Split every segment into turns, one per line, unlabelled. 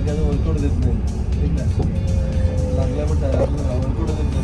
ನನಗೆ ಅದು ಹೊಲ್ಕೊಡ್ದಿತ್ತು ಇಲ್ಲ लागला पण ಹೊಲ್ಕೊಡೋದಿತ್ತು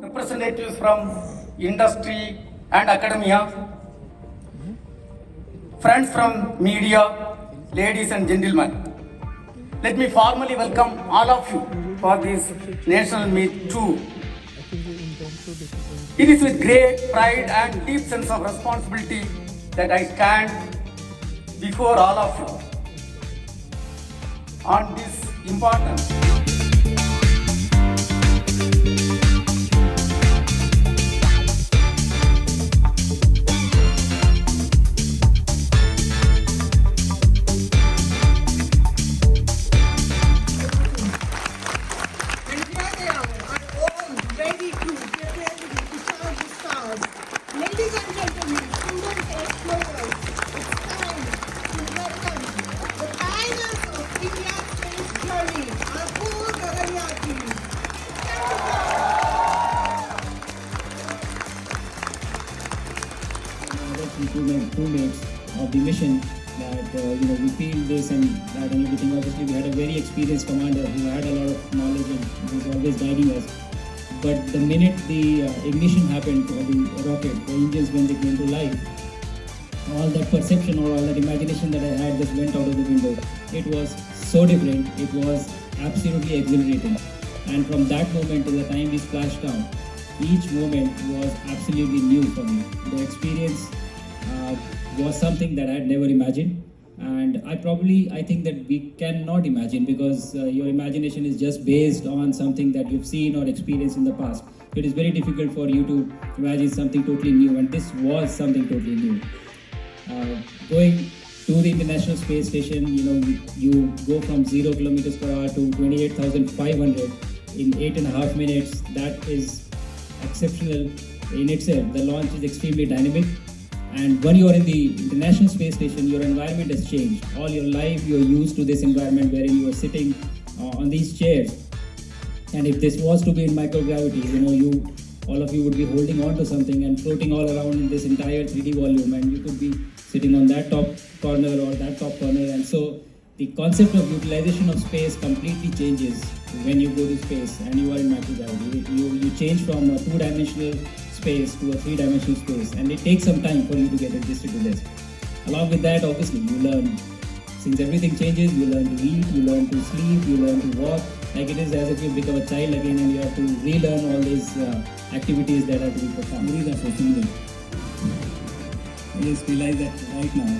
representatives from industry and academia, friends from media, ladies and gentlemen. Let me formally welcome all of you for this National Meet 2. It is with great pride and deep sense of responsibility that I stand before all of you on this important
Ladies and gentlemen, students and explorers, it's time to welcome the pioneers of India's space journey, our four Gaganyatris.
Two mates of the mission that we feel this and that and everything. Obviously, we had a very experienced commander who had a lot of knowledge and who was always guiding us. But the minute the ignition happened for the rocket, the engines when they came to life, all that perception or all that imagination that I had just went out of the window. It was so different. It was absolutely exhilarating. And from that moment till the time we splashed down, each moment was absolutely new for me. The experience was something that I had never imagined. And I think that we cannot imagine because your imagination is just based on something that you've seen or experienced in the past. It is very difficult for you to imagine something totally new, and this was something totally new. Going to the International Space Station, you go from 0 kilometers per hour to 28,500 in 8.5 minutes. That is exceptional in itself. The launch is extremely dynamic. And when you are in the International Space Station, your environment has changed. All your life, you are used to this environment wherein you are sitting on these chairs. And if this was to be in microgravity, all of you would be holding on to something and floating all around in this entire 3D volume, and you could be sitting on that top corner or that top corner. And so the concept of utilization of space completely changes when you go to space and you are in microgravity. You change from a two-dimensional space to a three-dimensional space, and it takes some time for you to get adjusted to this. Along with that, obviously, you learn. Since everything changes, you learn to eat, you learn to sleep, you learn to walk. Like it is as if you become a child again and you have to relearn all these activities that have to be performed.
Memories are so similar. I just realized that right now.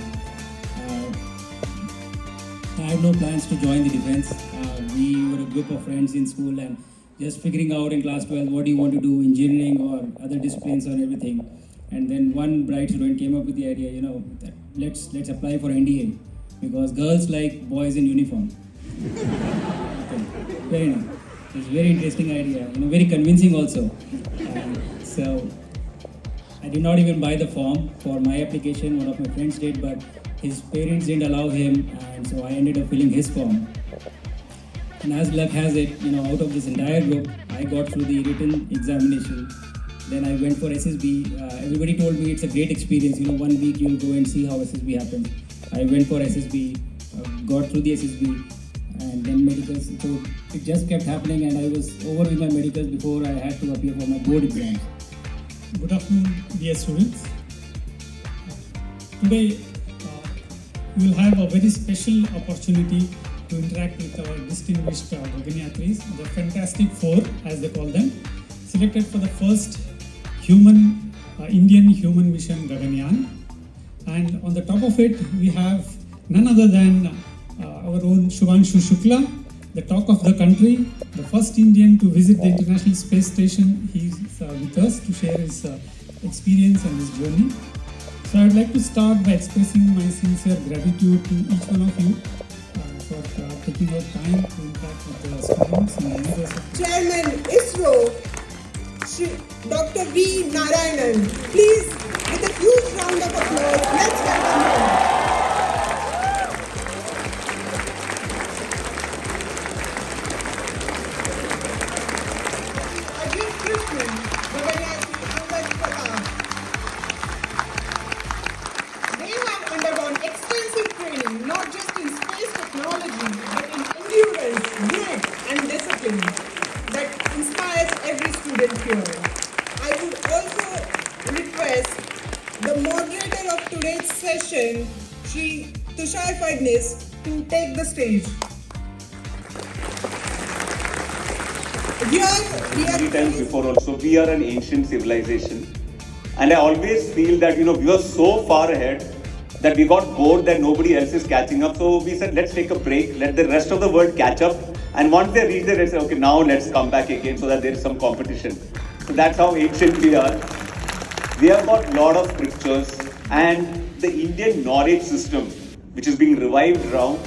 I had no plans to join the defense. We were a group of friends in school and just figuring out in class 12 what do you want to do, engineering or other disciplines or everything. And then one bright student came up with the idea, that let's apply for NDA because girls like boys in uniform. Okay. Fair enough. It's a very interesting idea, very convincing also. So I did not even buy the form for my application. One of my friends did, but his parents didn't allow him, and so I ended up filling his form. And as luck has it, out of this entire group, I got through the written examination. Then I went for SSB. Everybody told me it's a great experience. 1 week you'll go and see how SSB happens. I went for SSB, got through the SSB, and then medicals. So it just kept happening, and I was over with my medicals before I had to appear for my board exams.
Good afternoon, dear students. Today, you will have a very special opportunity to interact with our distinguished Gaganyatris, the Fantastic Four, as they call them, selected for the first Indian human mission Gaganyaan. And on the top of it, we have none other than our own Shubhanshu Shukla, the talk of the country, the first Indian to visit the International Space Station. He's with us to share his experience and his journey. So I'd like to start by expressing my sincere gratitude to each one of you for taking your time to interact with the students and members of
Chairman ISRO, Dr. V. Narayanan. Please, with a huge round of applause, let's welcome him. They have undergone extensive training, not just in space technology, but in endurance, grit, and discipline that inspires every student here. I would also request the moderator of today's session, Shri Tushar Fadnis, to take the stage. Here we are
Many times before also, we are an ancient civilization. And I always feel that, we were so far ahead that we got bored that nobody else is catching up. So we said, let's take a break, let the rest of the world catch up. And once they reach there, they say, okay, now let's come back again so that there is some competition. So that's how ancient we are. We have got a lot of scriptures, and the Indian knowledge system, which is being revived around,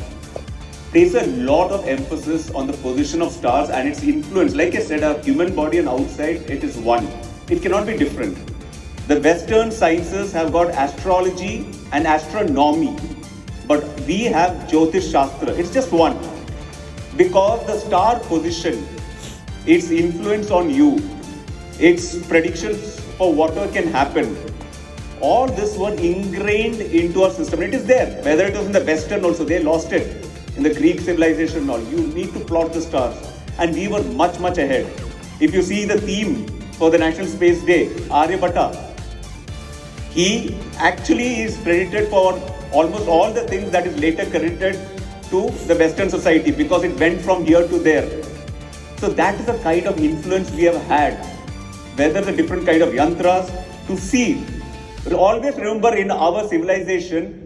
places a lot of emphasis on the position of stars and its influence. Like I said, our human body and outside, it is one. It cannot be different. The Western sciences have got astrology and astronomy, but we have Jyotish Shastra. It's just one. Because the star position, its influence on you, its predictions for whatever can happen, all this were ingrained into our system. It is there. Whether it was in the Western also, they lost it. In the Greek civilization and all, you need to plot the stars. And we were much, much ahead. If you see the theme for the National Space Day, Aryabhatta, he actually is credited for almost all the things that is later credited to the Western society because it went from here to there. So that is the kind of influence we have had. Whether the different kind of yantras to see. Always remember in our civilization,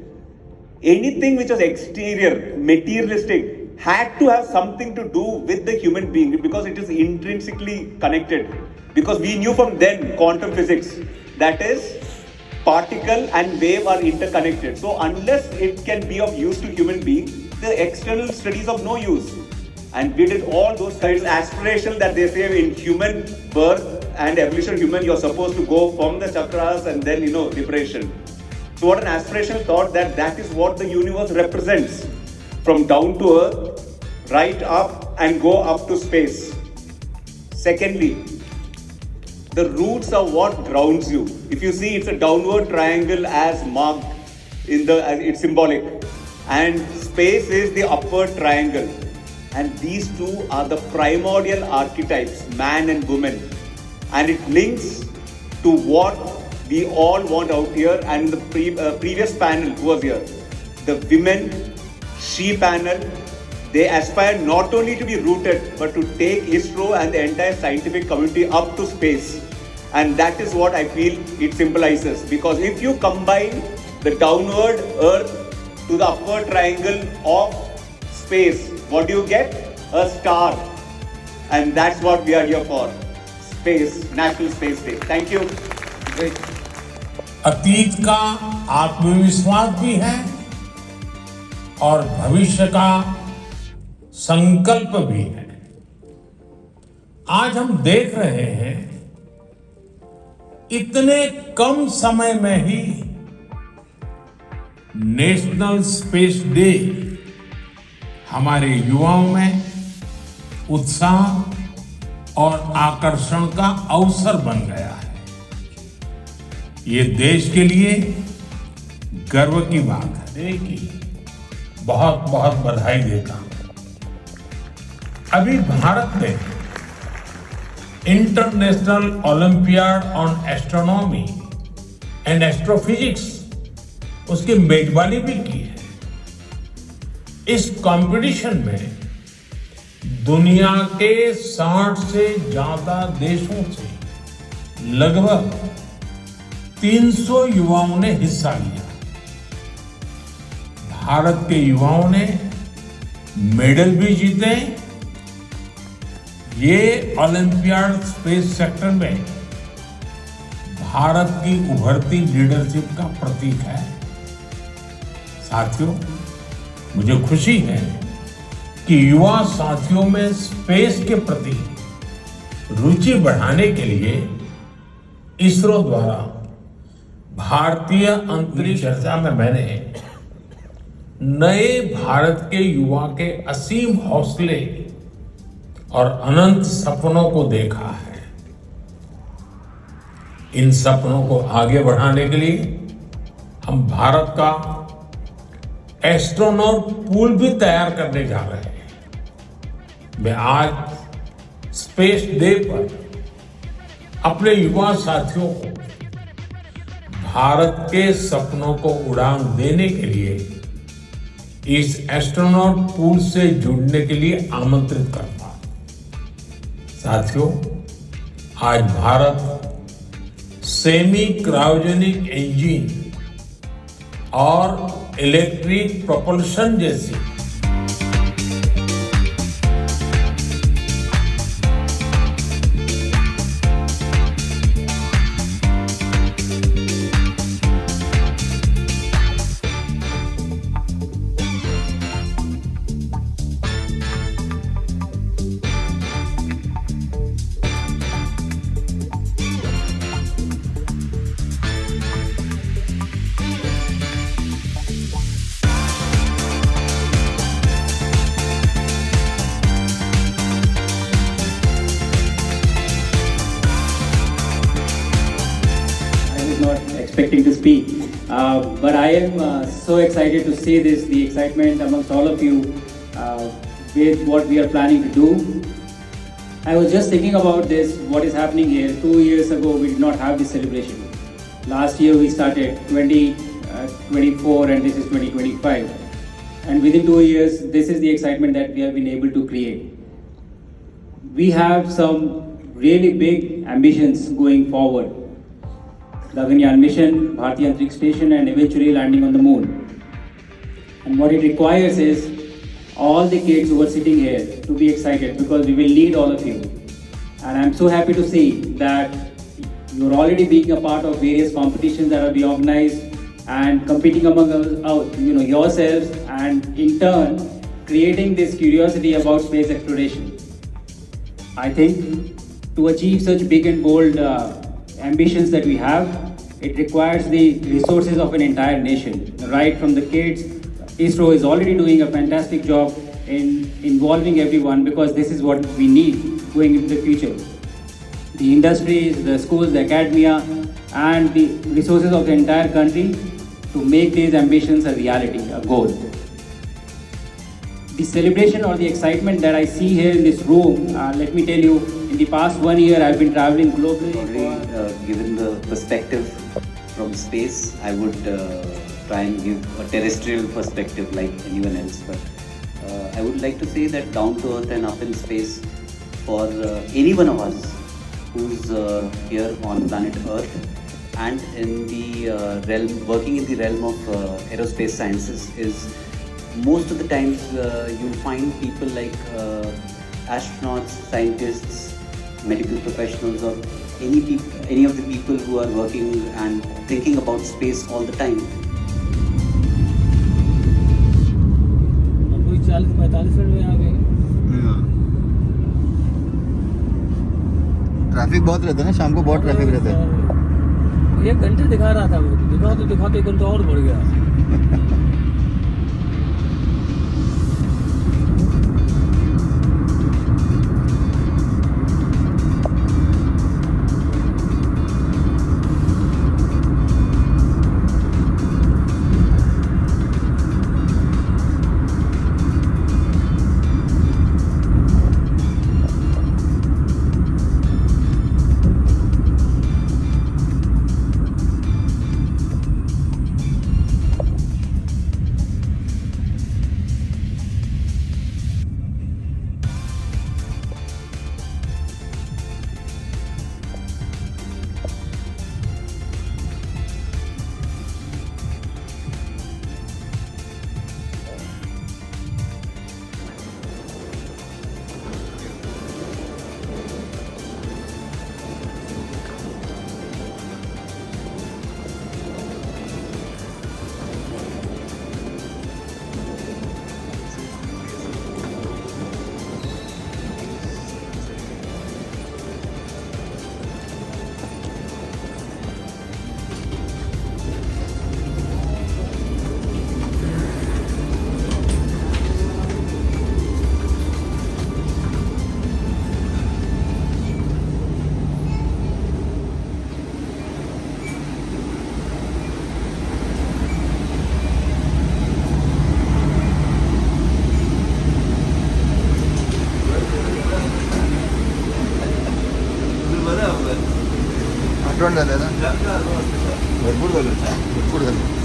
anything which was exterior, materialistic, had to have something to do with the human being because it is intrinsically connected. Because we knew from then quantum physics, that is, particle and wave are interconnected. So unless it can be of use to human being, the external studies of no use. And we did all those kinds of aspiration that they say in human birth, and evolution human, you're supposed to go from the chakras and then, liberation. So what an aspirational thought that is what the universe represents. From down to earth, right up and go up to space. Secondly, the roots are what grounds you. If you see, it's a downward triangle as marked it's symbolic. And space is the upward triangle. And these two are the primordial archetypes, man and woman. And it links to what we all want out here. And the previous panel who was here, the women, she panel, they aspire not only to be rooted, but to take ISRO and the entire scientific community up to space. And that is what I feel it symbolizes. Because if you combine the downward earth to the upward triangle of space, what do you get? A star. And that's what we are here for. Space, National Space Day. Thank you. Great.
अतीत का आत्मविश्वास भी है और भविष्य का संकल्प भी है। आज हम देख रहे हैं इतने कम समय में ही नेशनल स्पेस डे हमारे युवाओं में उत्साह और आकर्षण का अवसर बन गया है। ये देश के लिए गर्व की बात है कि बहुत बहुत बधाई देता हूं। अभी भारत ने international olympiad on astronomy and astrophysics उसकी मेजबानी भी की है। इस कंपटीशन में दुनिया के 60 से ज्यादा देशों से लगभग 300 युवाओं ने हिस्सा लिया। भारत के युवाओं ने मेडल भी जीते। ये ओलंपियाड स्पेस सेक्टर में भारत की उभरती लीडरशिप का प्रतीक है। साथियों, मुझे खुशी है कि युवा साथियों में स्पेस के प्रति रुचि बढ़ाने के लिए इसरो द्वारा भारतीय अंतरिक्ष चर्चा में मैंने नए भारत के युवा के असीम हौसले और अनंत सपनों को देखा है। इन सपनों को आगे बढ़ाने के लिए हम भारत का एस्ट्रोनॉट पूल भी तैयार करने जा रहे हैं। मैं आज स्पेस डे पर अपने युवा साथियों को भारत के सपनों को उड़ान देने के लिए इस एस्ट्रोनॉट पूल से जुड़ने के लिए आमंत्रित करता हूं। साथियों, आज भारत सेमी क्रायोजेनिक इंजन और इलेक्ट्रिक प्रोपल्शन जैसी
not expecting to speak, but I am so excited to see this, the excitement amongst all of you with what we are planning to do. I was just thinking about this, what is happening here. 2 years ago, we did not have this celebration. Last year, we started 2024 and this is 2025. And within 2 years, this is the excitement that we have been able to create. We have some really big ambitions going forward. The Gaganyaan mission, Bharatiya Antariksh Station, and eventually landing on the moon. And what it requires is all the kids who are sitting here to be excited, because we will need all of you. And I'm so happy to see that you're already being a part of various competitions that are being organized and competing among yourselves, and in turn creating this curiosity about space exploration. I think
To achieve such big and bold ambitions that we have, it requires the resources of an entire nation, right from the kids. ISRO is already doing a fantastic job in involving everyone, because this is what we need going into the future. The industries, the schools, the academia, and the resources of the entire country to make these ambitions a reality, a goal. The celebration or the excitement that I see here in this room, let me tell you, in the past 1 year I've been traveling globally.
Already given the perspective from space, I would try and give a terrestrial perspective like anyone else. But I would like to say that down to earth and up in space, for any one of us who's here on planet Earth and in the working in the realm of aerospace sciences, is most of the times you'll find people like astronauts, scientists, medical professionals, or any of the people who are working and thinking about space all the time.
कोई 40-45 minute में आ गए।
Traffic बहुत रहता है ना, शाम को बहुत ट्रैफिक रहता है।
1 घंटे दिखा रहा था मुझे, दिखाते 1 घंटा और बढ़ गया।
आठवण झालं ना, भरपूर झालं.